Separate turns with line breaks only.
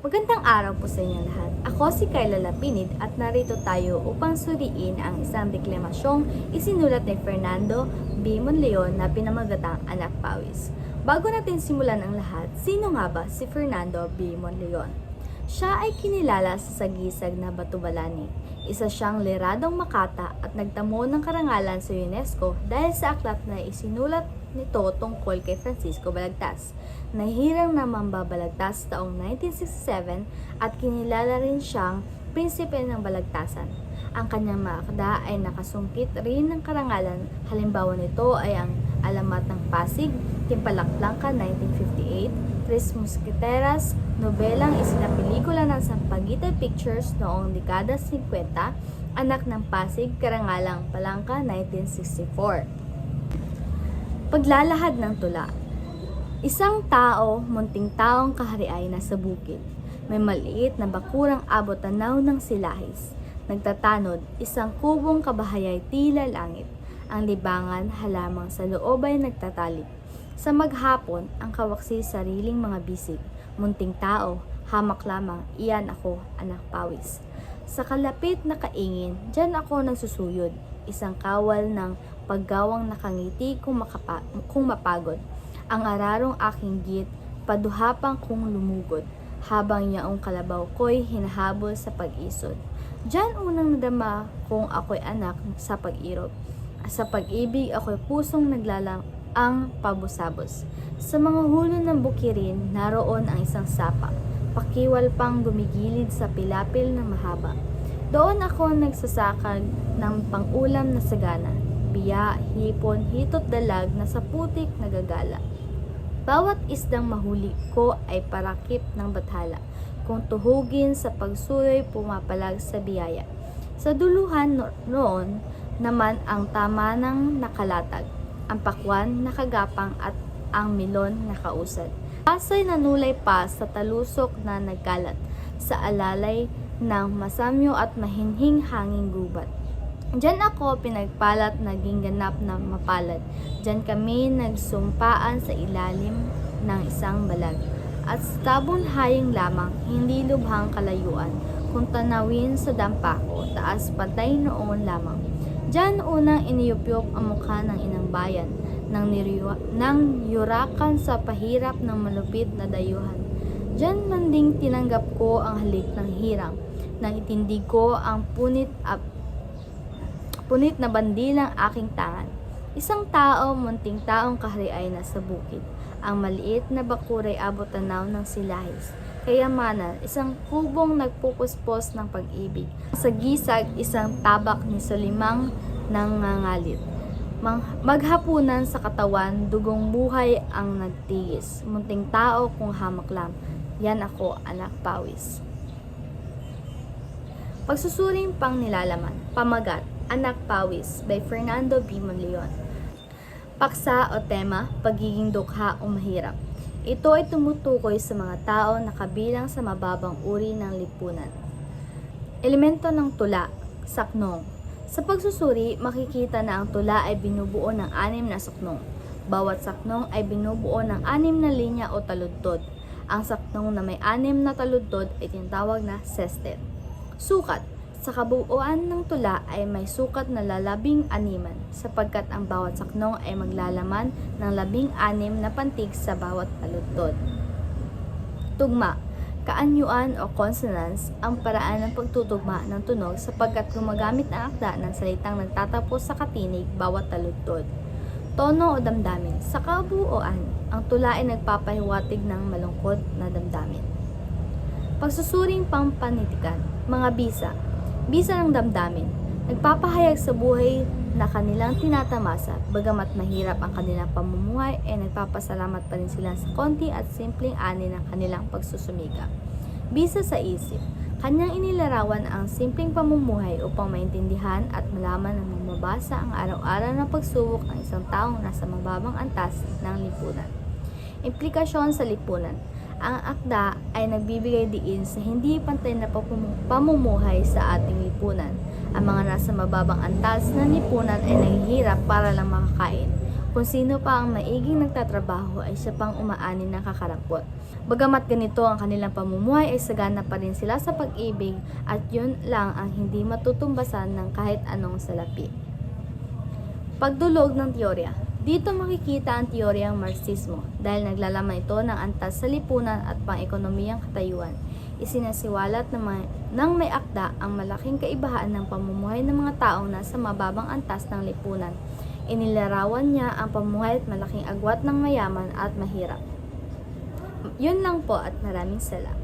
Magandang araw po sa inyo lahat. Ako si Kyla Lapinid at narito tayo upang suriin ang isang deklamasyong isinulat ni Fernando B. Monleon na pinamagatang Anak Pawis. Bago natin simulan ang lahat, sino nga ba si Fernando B. Monleon? Siya ay kinilala sa sagisag na Batubalani. Isa siyang liradong makata at nagtamo ng karangalan sa UNESCO dahil sa aklat na isinulat nito tungkol kay Francisco Balagtas. Nahirang na mambabalagtas taong 1967 at kinilala rin siyang prinsipe ng Balagtasan. Ang kanyang mga akda ay nakasungkit rin ng karangalan. Halimbawa nito ay ang Alamat ng Pasig, Timpalak-Blanca 1958, Tres Musketeras, nobelang isinapelikula ng Sampaguita Pictures noong dekada 50, Anak ng Pasig, Karangalang Palangka 1964. Paglalahad ng tula. Isang tao, munting taong kahariay na sa bukid. May maliit na bakurang abot tanaw ng silahis. Nagtatanod, isang kubong kabahayay tila langit. Ang libangan halamang sa loob ay nagtatalik. Sa maghapon, ang kawaksi sariling mga bisig. Munting tao, hamak lamang, iyan ako, anak pawis. Sa kalapit na kaingin, dyan ako nagsusuyod. Isang kawal ng paggawang nakangiti kung mapagod. Ang ararong aking git, paduhapang kung lumugod. Habang yaong kalabaw ko'y hinahabol sa pag-isod. Diyan unang nadama kung ako'y anak sa pag-irog. Sa pag-ibig ako'y pusong naglalang ang pabusabos. Sa mga hulo ng bukirin, naroon ang isang sapa. Pakiwal pang gumigilid sa pilapil na mahaba. Doon ako nagsasakag ng pangulam na sagana. Biya, hipon, hitot dalag na sa putik nagagala. Bawat isdang mahuli ko ay parakip ng bathala. Kung tuhugin sa pagsuyo'y pumapalag sa biyaya. Sa duluhan noon naman ang tama ng nakalatag. Ang pakwan nakagapang at ang milon nakausad. Pasay nanulay pa sa talusok na nagkalat sa alalay ng masamyo at mahinhing hanging gubat. Diyan ako pinagpalat naging ganap na mapalad. Diyan kami nagsumpaan sa ilalim ng isang balag. At sa tabong haying lamang, hindi lubhang kalayuan. Kung tanawin sa dampako, taas patay noon lamang. Diyan unang iniyupyop ang mukha ng inang bayan, nang yurakan sa pahirap ng malupit na dayuhan. Diyan manding tinanggap ko ang halik ng hirang, nang itindig ko ang punit na bandilang aking tangan. Isang tao, munting taong kahariay na sa bukid. Ang maliit na bakuray abot tanaw ng silahis. Kayamanan, isang kubong nagpupuspos ng pag-ibig. Sa gisag, isang tabak ni Solimang nangangalit. Maghapunan sa katawan, dugong buhay ang nagtigis. Munting tao kung hamak lang. Yan ako, anak pawis. Pagsusuring pang nilalaman. Pamagat, Anak Pawis by Fernando B. Monleon. Paksa o tema, pagiging dukha o mahirap. Ito ay tumutukoy sa mga tao na kabilang sa mababang uri ng lipunan. Elemento ng tula, saknong. Sa pagsusuri, makikita na ang tula ay binubuo ng 6 na saknong. Bawat saknong ay binubuo ng 6 na linya o taludtod. Ang saknong na may 6 na taludtod ay tinatawag na sestet. Sukat. Sa kabuuan ng tula ay may sukat na 16 sapagkat ang bawat saknong ay maglalaman ng 16 na pantig sa bawat taludtod. Tugma. Kaanyuan o consonants ang paraan ng pagtutugma ng tunog sapagkat gumagamit ang akda ng salitang nagtatapos sa katinig bawat taludtod. Tono o damdamin. Sa kabuuan, ang tula ay nagpapahiwatig ng malungkot na damdamin. Pagsusuring pampanitikan. Mga bisa. Bisa ng damdamin. Nagpapahayag sa buhay na kanilang tinatamasa. Bagamat mahirap ang kanilang pamumuhay, ay nagpapasalamat pa rin sila sa konti at simpleng ani ng kanilang pagsusumika. Bisa sa isip. Kanyang inilarawan ang simpleng pamumuhay upang maintindihan at malaman ng mamabasa ang araw-araw na pagsubok ng isang taong nasa mababang antas ng lipunan. Implikasyon sa lipunan. Ang akda ay nagbibigay diin sa hindi pantay na pamumuhay sa ating lipunan. Ang mga nasa mababang antas ng lipunan ay naghihirap para lang makakain. Kung sino pa ang maiging nagtatrabaho ay siya pang umaani ng kakarampot. Bagamat ganito ang kanilang pamumuhay ay sagana pa rin sila sa pag-ibig at yun lang ang hindi matutumbasan ng kahit anong salapi. Pagdulog ng teorya. Dito makikita ang teoryang Marxismo dahil naglalaman ito ng antas sa lipunan at pang-ekonomiyang katayuan. Isinasiwalat ng may akda ang malaking kaibahan ng pamumuhay ng mga taong nasa mababang antas ng lipunan. Inilarawan niya ang pamumuhay at malaking agwat ng mayaman at mahirap. Yun lang po at maraming salamat.